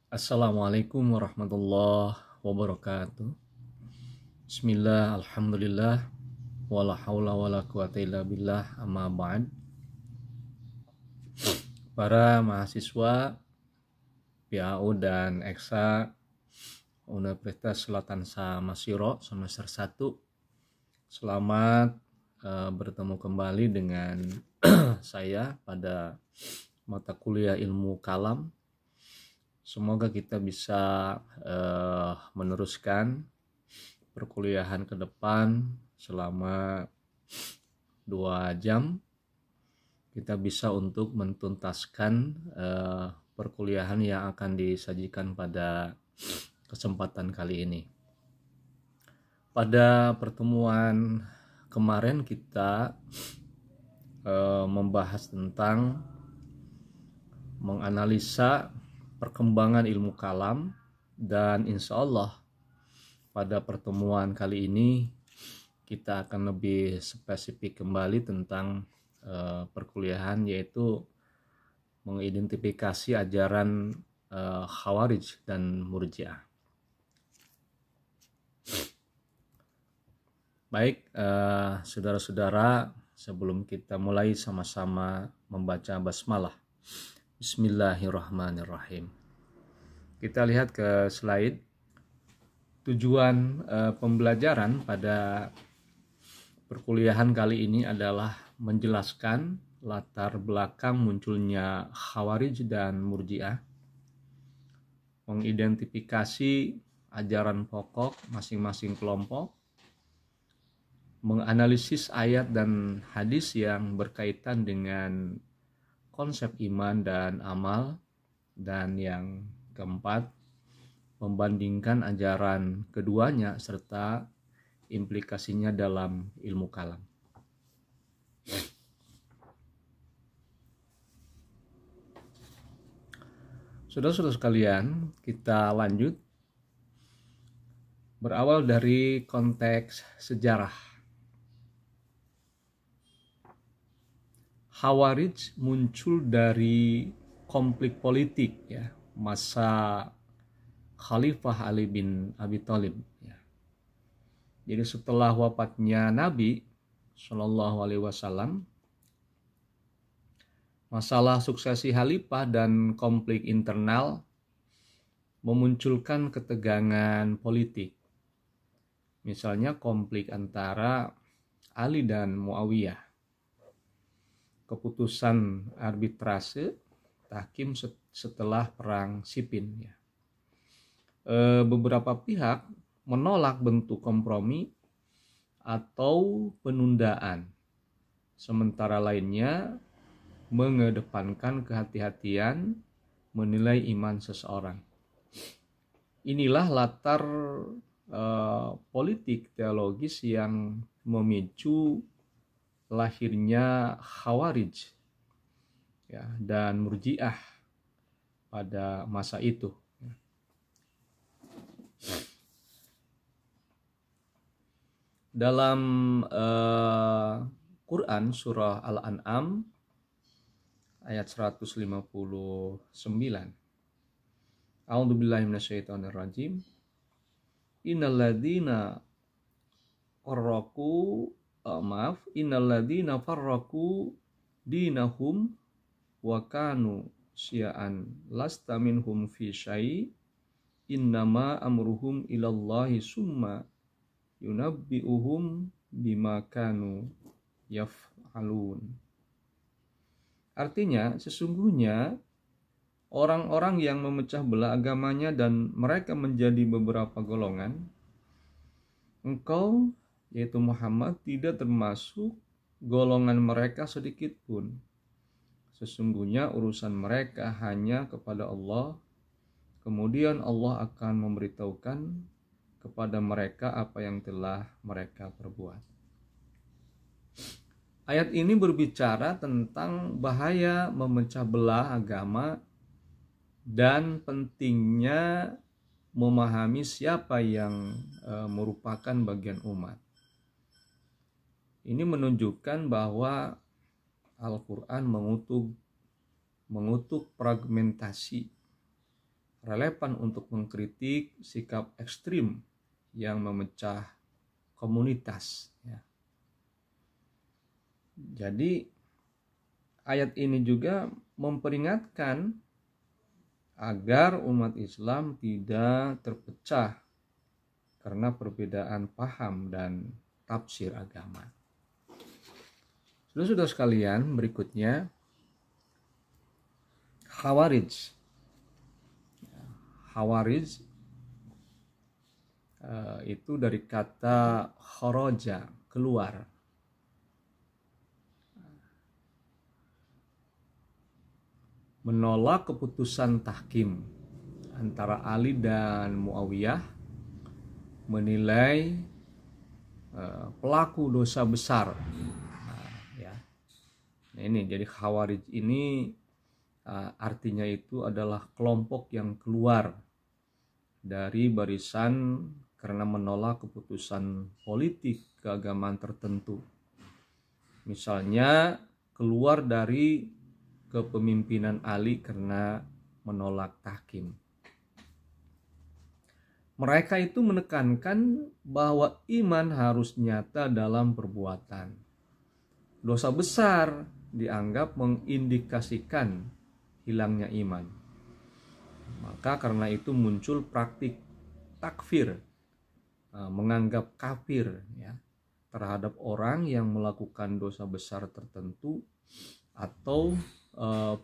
Assalamualaikum warahmatullahi wabarakatuh. Bismillah, alhamdulillah, wala haula wala quwata illa billah, amma ba'd. Para mahasiswa PAU dan EKSA Universitas Selatan Samasiro semester 1, selamat bertemu kembali dengan saya pada mata kuliah ilmu kalam. Semoga kita bisa meneruskan perkuliahan ke depan selama 2 jam. Kita bisa untuk mentuntaskan perkuliahan yang akan disajikan pada kesempatan kali ini. Pada pertemuan kemarin kita membahas tentang menganalisa perkembangan ilmu kalam, dan insya Allah pada pertemuan kali ini kita akan lebih spesifik kembali tentang perkuliahan, yaitu mengidentifikasi ajaran Khawarij dan Murji'ah. Baik, saudara-saudara, sebelum kita mulai sama-sama membaca basmalah. Bismillahirrahmanirrahim. Kita lihat ke slide. Tujuan pembelajaran pada perkuliahan kali ini adalah menjelaskan latar belakang munculnya Khawarij dan Murji'ah, mengidentifikasi ajaran pokok masing-masing kelompok, menganalisis ayat dan hadis yang berkaitan dengan konsep iman dan amal, dan yang keempat, membandingkan ajaran keduanya serta implikasinya dalam ilmu kalam. Saudara-saudara sekalian, kita lanjut. Berawal dari konteks sejarah. Khawarij muncul dari konflik politik masa Khalifah Ali bin Abi Thalib. Jadi setelah wafatnya Nabi Shallallahu Alaihi Wasallam, masalah suksesi Khalifah dan konflik internal memunculkan ketegangan politik. Misalnya konflik antara Ali dan Muawiyah, keputusan arbitrase tahkim setelah perang Siffin. Beberapa pihak menolak bentuk kompromi atau penundaan, sementara lainnya mengedepankan kehati-hatian menilai iman seseorang. Inilah latar politik teologis yang memicu lahirnya Khawarij dan Murji'ah pada masa itu. Dalam Quran surah Al-An'am ayat 159. A'udzubillahi minasyaitonirrajim. Innalladzina farraqu dinahum wa kanu syi'an lasta minhum fi syai' innama amruhum ilallahi summa yunabbi'uhum bima kanu yaf'alun. Artinya, sesungguhnya orang-orang yang memecah belah agamanya dan mereka menjadi beberapa golongan, engkau yaitu Muhammad tidak termasuk golongan mereka sedikit pun. Sesungguhnya urusan mereka hanya kepada Allah. Kemudian Allah akan memberitahukan kepada mereka apa yang telah mereka perbuat. Ayat ini berbicara tentang bahaya memecah belah agama dan pentingnya memahami siapa yang merupakan bagian umat. Ini menunjukkan bahwa Al-Quran mengutuk fragmentasi, relevan untuk mengkritik sikap ekstrim yang memecah komunitas. Ya. Jadi ayat ini juga memperingatkan agar umat Islam tidak terpecah karena perbedaan paham dan tafsir agama. Saudara-saudara sekalian, berikutnya Khawarij. Khawarij itu dari kata kharaja, keluar. Menolak keputusan tahkim antara Ali dan Muawiyah, menilai pelaku dosa besar. Nah, ini jadi Khawarij ini artinya itu adalah kelompok yang keluar dari barisan karena menolak keputusan politik keagamaan tertentu. Misalnya keluar dari kepemimpinan Ali karena menolak tahkim. Mereka itu menekankan bahwa iman harus nyata dalam perbuatan. Dosa besar dianggap mengindikasikan hilangnya iman. Maka karena itu muncul praktik takfir, menganggap kafir ya, terhadap orang yang melakukan dosa besar tertentu atau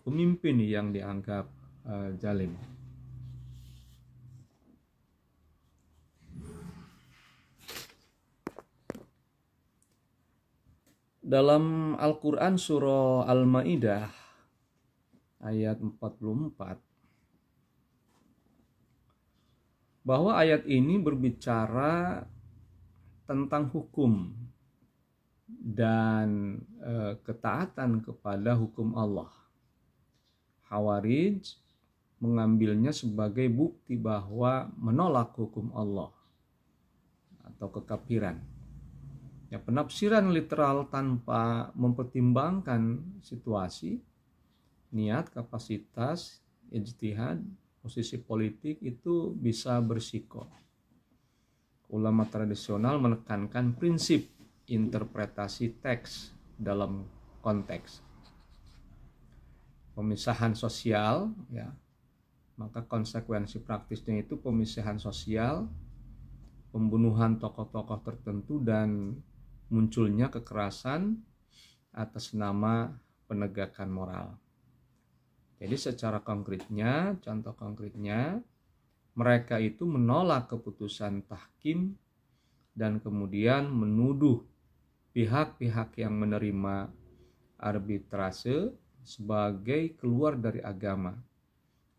pemimpin yang dianggap zalim. Dalam Al-Quran surah Al-Ma'idah ayat 44, bahwa ayat ini berbicara tentang hukum dan ketaatan kepada hukum Allah. Khawarij mengambilnya sebagai bukti bahwa menolak hukum Allah atau kekafiran. Ya, penafsiran literal tanpa mempertimbangkan situasi, niat, kapasitas, ijtihad, posisi politik itu bisa bersiko. Ulama tradisional menekankan prinsip interpretasi teks dalam konteks. Pemisahan sosial, ya, maka konsekuensi praktisnya itu pemisahan sosial, pembunuhan tokoh-tokoh tertentu, dan munculnya kekerasan atas nama penegakan moral. Jadi secara konkretnya, contoh konkretnya, mereka itu menolak keputusan tahkim dan kemudian menuduh pihak-pihak yang menerima arbitrase sebagai keluar dari agama.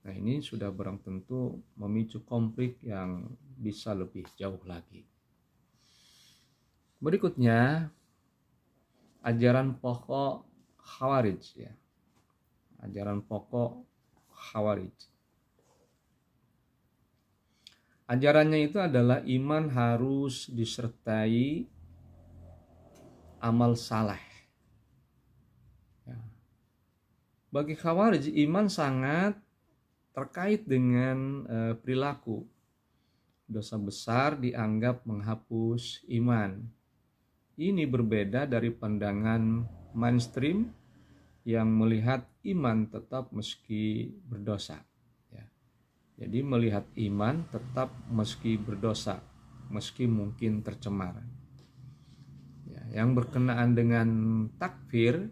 Nah, ini sudah barang tentu memicu konflik yang bisa lebih jauh lagi. Berikutnya, ajaran pokok Khawarij ya. Ajaran pokok Khawarij. Ajarannya itu adalah iman harus disertai amal saleh. Ya. Bagi Khawarij, iman sangat terkait dengan perilaku. Dosa besar dianggap menghapus iman. Ini berbeda dari pandangan mainstream yang melihat iman tetap meski berdosa. Ya. Jadi melihat iman tetap meski berdosa, meski mungkin tercemar. Ya, yang berkenaan dengan takfir,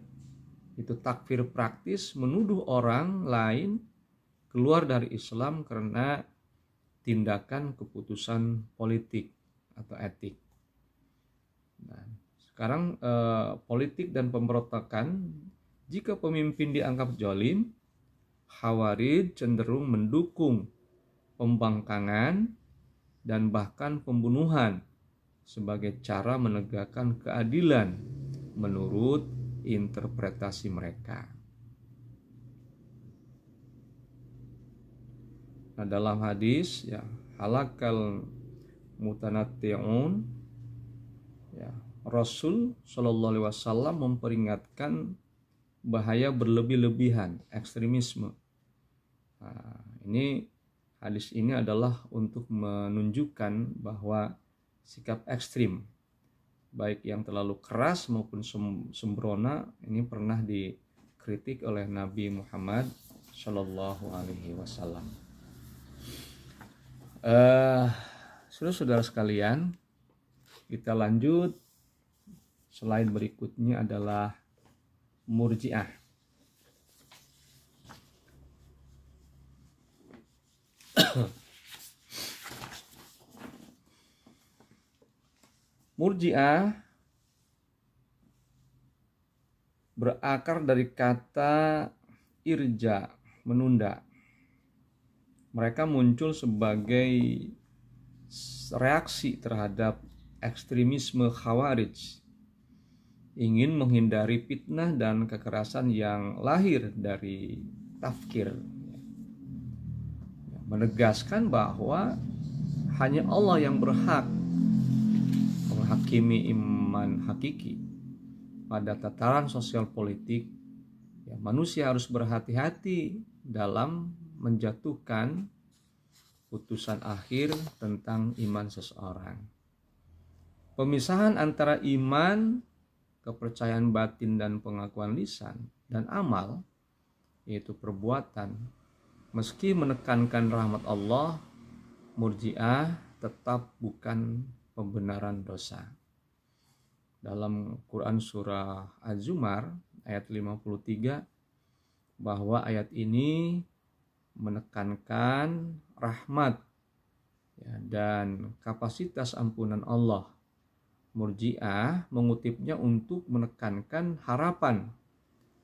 itu takfir praktis, menuduh orang lain keluar dari Islam karena tindakan keputusan politik atau etik. Nah, sekarang politik dan pemberontakan, jika pemimpin dianggap zalim, Khawarij cenderung mendukung pembangkangan dan bahkan pembunuhan sebagai cara menegakkan keadilan menurut interpretasi mereka. Nah, dalam hadis ya, halakal mutanatti'un ya, Rasul Shallallahu Alaihi Wasallam memperingatkan bahaya berlebih-lebihan, ekstremisme. Nah, ini hadis ini adalah untuk menunjukkan bahwa sikap ekstrim, baik yang terlalu keras maupun sembrono, ini pernah dikritik oleh Nabi Muhammad Shallallahu Alaihi Wasallam. Saudara-saudara sekalian, kita lanjut. Selain berikutnya adalah Murji'ah. Murji'ah berakar dari kata irja, menunda. Mereka muncul sebagai reaksi terhadap ekstremisme Khawarij, ingin menghindari fitnah dan kekerasan yang lahir dari tafkir, menegaskan bahwa hanya Allah yang berhak menghakimi iman hakiki. Pada tataran sosial politik, manusia harus berhati-hati dalam menjatuhkan putusan akhir tentang iman seseorang. Pemisahan antara iman, kepercayaan batin dan pengakuan lisan, dan amal, yaitu perbuatan, meski menekankan rahmat Allah, Murji'ah tetap bukan pembenaran dosa. Dalam Quran surah Az-Zumar ayat 53, bahwa ayat ini menekankan rahmat dan kapasitas ampunan Allah. Murji'ah mengutipnya untuk menekankan harapan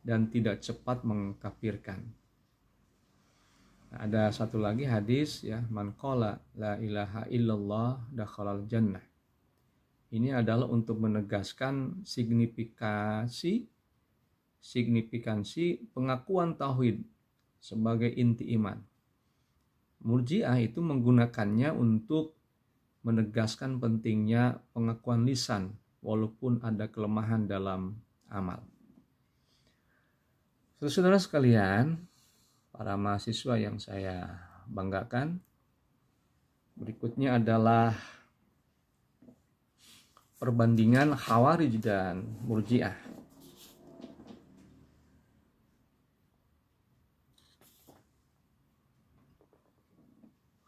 dan tidak cepat mengkafirkan. Ada satu lagi hadis, man qala la ilaha illallah dakhalal jannah. Ini adalah untuk menegaskan signifikansi pengakuan tauhid sebagai inti iman. Murji'ah itu menggunakannya untuk menegaskan pentingnya pengakuan lisan walaupun ada kelemahan dalam amal. Saudara sekalian, para mahasiswa yang saya banggakan, berikutnya adalah perbandingan Khawarij dan Murji'ah.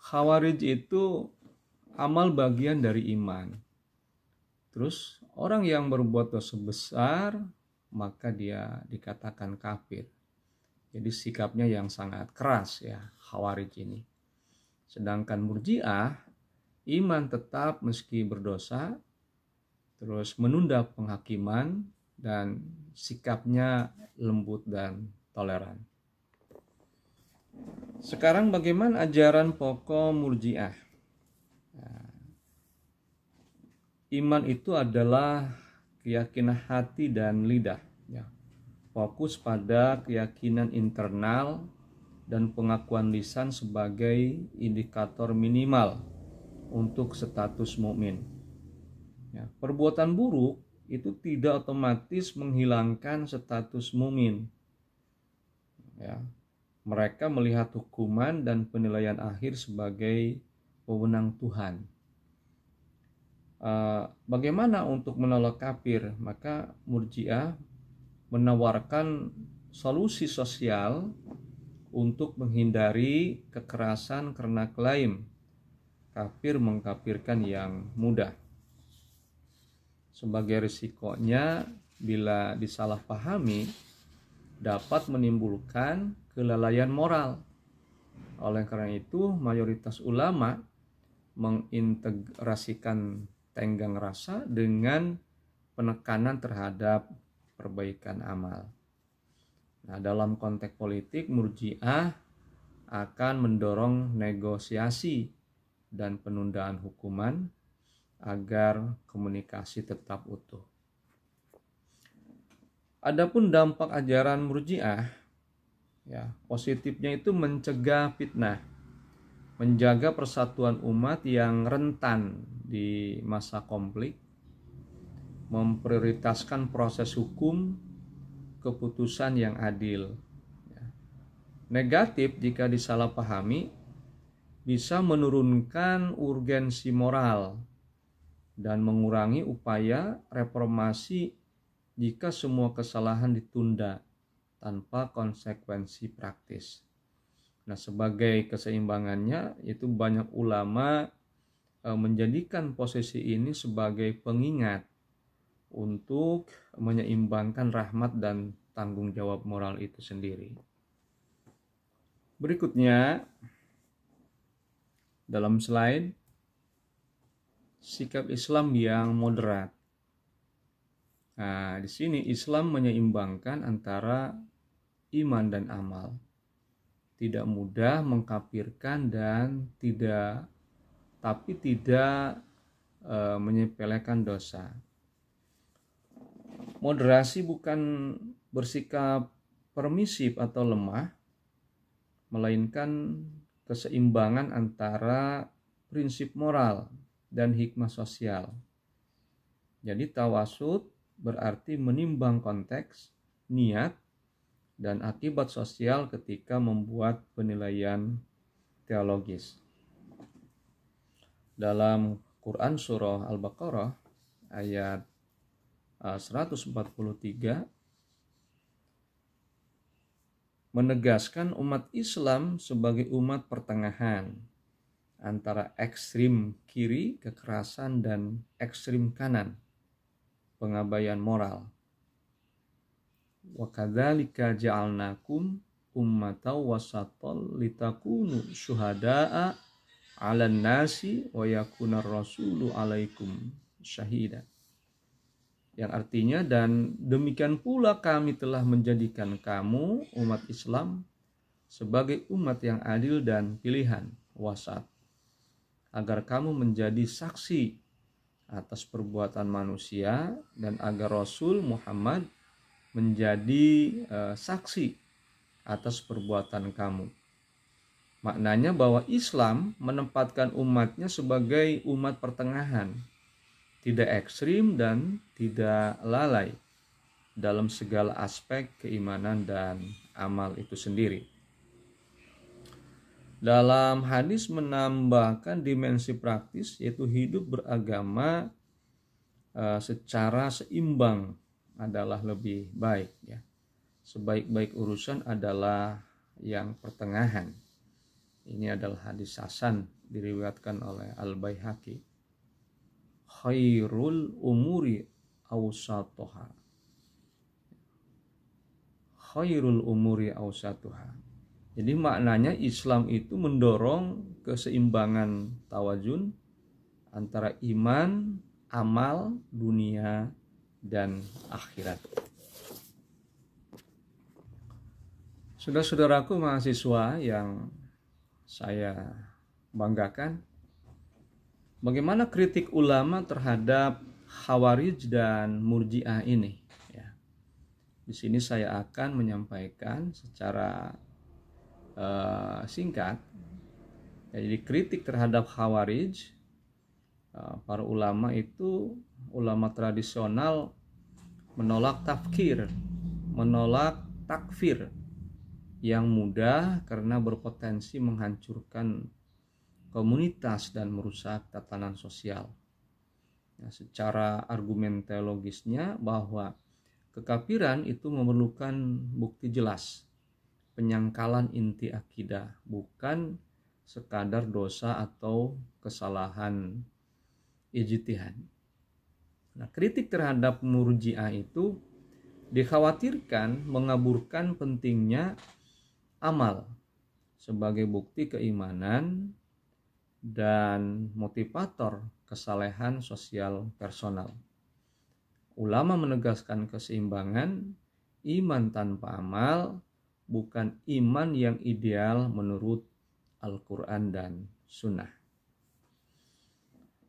Khawarij itu amal bagian dari iman. Terus orang yang berbuat dosa besar, maka dia dikatakan kafir. Jadi sikapnya yang sangat keras Khawarij ini. Sedangkan Murji'ah, iman tetap meski berdosa, terus menunda penghakiman, dan sikapnya lembut dan toleran. Sekarang bagaimana ajaran pokok Murji'ah? Iman itu adalah keyakinan hati dan lidah, fokus pada keyakinan internal dan pengakuan lisan sebagai indikator minimal untuk status mukmin. Perbuatan buruk itu tidak otomatis menghilangkan status mukmin. Mereka melihat hukuman dan penilaian akhir sebagai wewenang Tuhan. Bagaimana untuk menolak kafir? Maka Murji'ah menawarkan solusi sosial untuk menghindari kekerasan karena klaim kafir mengkafirkan yang mudah. Sebagai risikonya, bila disalahpahami, dapat menimbulkan kelalaian moral. Oleh karena itu, mayoritas ulama mengintegrasikan tenggang rasa dengan penekanan terhadap perbaikan amal. Dalam konteks politik, Murji'ah akan mendorong negosiasi dan penundaan hukuman agar komunikasi tetap utuh. Adapun dampak ajaran Murji'ah, positifnya itu mencegah fitnah, menjaga persatuan umat yang rentan di masa konflik, memprioritaskan proses hukum, keputusan yang adil. Negatif jika disalahpahami, bisa menurunkan urgensi moral dan mengurangi upaya reformasi jika semua kesalahan ditunda tanpa konsekuensi praktis. Nah, sebagai keseimbangannya, itu banyak ulama menjadikan posisi ini sebagai pengingat untuk menyeimbangkan rahmat dan tanggung jawab moral itu sendiri. Berikutnya, dalam slide, sikap Islam yang moderat. Nah, di sini Islam menyeimbangkan antara iman dan amal. Tidak mudah mengkafirkan dan tidak menyepelekan dosa. Moderasi bukan bersikap permisif atau lemah, melainkan keseimbangan antara prinsip moral dan hikmah sosial. Jadi tawasud berarti menimbang konteks, niat, dan akibat sosial ketika membuat penilaian teologis. Dalam Quran Surah Al-Baqarah ayat 143 menegaskan umat Islam sebagai umat pertengahan antara ekstrim kiri, kekerasan, dan ekstrim kanan, pengabaian moral. Wa kadzalika ja'alnakum ummatan wasatan litakunu syuhada'a 'alan nasi wa yakunar rasulu 'alaikum syahida. Yang artinya, dan demikian pula kami telah menjadikan kamu umat Islam sebagai umat yang adil dan pilihan, wasat, agar kamu menjadi saksi atas perbuatan manusia dan agar Rasul Muhammad menjadi saksi atas perbuatan kamu. Maknanya bahwa Islam menempatkan umatnya sebagai umat pertengahan, tidak ekstrim dan tidak lalai dalam segala aspek keimanan dan amal itu sendiri. Dalam hadis menambahkan dimensi praktis, yaitu hidup beragama secara seimbang adalah lebih baik, ya. Sebaik-baik urusan adalah yang pertengahan. Ini adalah hadis hasan diriwayatkan oleh Al-Baihaqi. Khairul umuri awsatuha. Khairul umuri awsatuha. Jadi maknanya Islam itu mendorong keseimbangan tawazun antara iman, amal, dunia, dan akhirat. Saudara-saudaraku mahasiswa yang saya banggakan, bagaimana kritik ulama terhadap Khawarij dan Murji'ah ini? Ya. Di sini saya akan menyampaikan secara singkat. Jadi kritik terhadap Khawarij, para ulama itu, ulama tradisional menolak tafkir, menolak takfir yang mudah karena berpotensi menghancurkan komunitas dan merusak tatanan sosial. Nah, secara argumen teologisnya bahwa kekafiran itu memerlukan bukti jelas, penyangkalan inti akidah, bukan sekadar dosa atau kesalahan ijtihad. Nah, kritik terhadap Murji'ah itu dikhawatirkan mengaburkan pentingnya amal sebagai bukti keimanan dan motivator kesalehan sosial personal. Ulama menegaskan keseimbangan iman tanpa amal bukan iman yang ideal menurut Al-Quran dan Sunnah.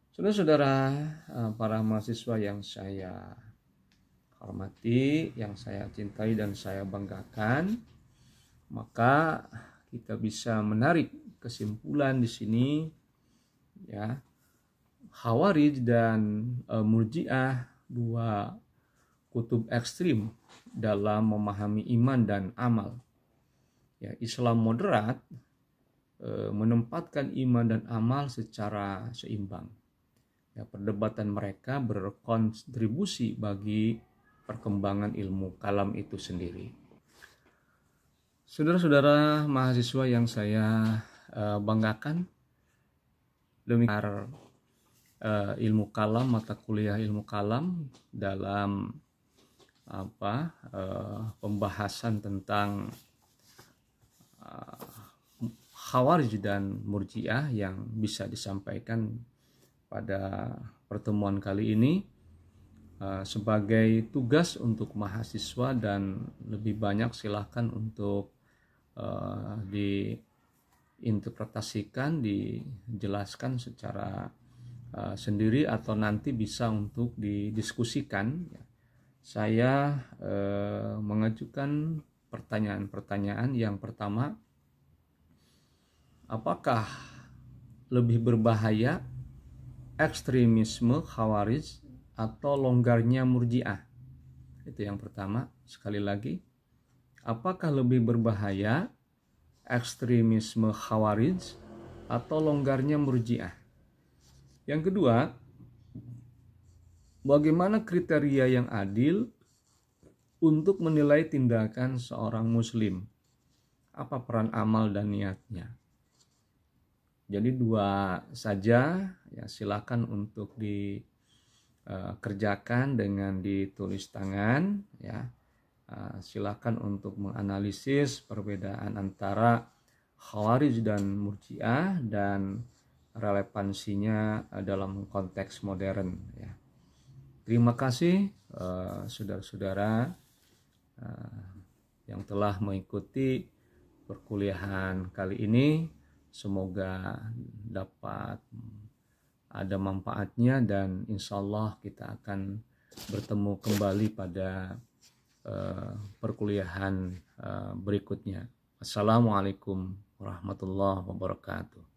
Saudara-saudara, para mahasiswa yang saya hormati, yang saya cintai dan saya banggakan, maka kita bisa menarik kesimpulan di sini, ya. Khawarij dan Murji'ah, dua kutub ekstrim dalam memahami iman dan amal. Ya, Islam moderat menempatkan iman dan amal secara seimbang. Ya, perdebatan mereka berkontribusi bagi perkembangan ilmu kalam itu sendiri. Saudara-saudara mahasiswa yang saya banggakan, demikian ilmu kalam, mata kuliah ilmu kalam dalam pembahasan tentang Khawarij dan Murji'ah yang bisa disampaikan pada pertemuan kali ini sebagai tugas untuk mahasiswa, dan lebih banyak silahkan untuk diinterpretasikan, dijelaskan secara sendiri atau nanti bisa untuk didiskusikan. Saya mengajukan pertanyaan-pertanyaan. Yang pertama, apakah lebih berbahaya ekstremisme Khawarij atau longgarnya Murji'ah? Itu yang pertama. Sekali lagi, apakah lebih berbahaya ekstremisme Khawarij atau longgarnya Murji'ah? Yang kedua, bagaimana kriteria yang adil untuk menilai tindakan seorang muslim? Apa peran amal dan niatnya? Jadi dua saja, ya, silakan untuk dikerjakan dengan ditulis tangan, ya. Silakan untuk menganalisis perbedaan antara Khawarij dan Murji'ah dan relevansinya dalam konteks modern, ya. Terima kasih saudara-saudara yang telah mengikuti perkuliahan kali ini. Semoga dapat ada manfaatnya, dan insya Allah kita akan bertemu kembali pada perkuliahan berikutnya. Assalamualaikum warahmatullahi wabarakatuh.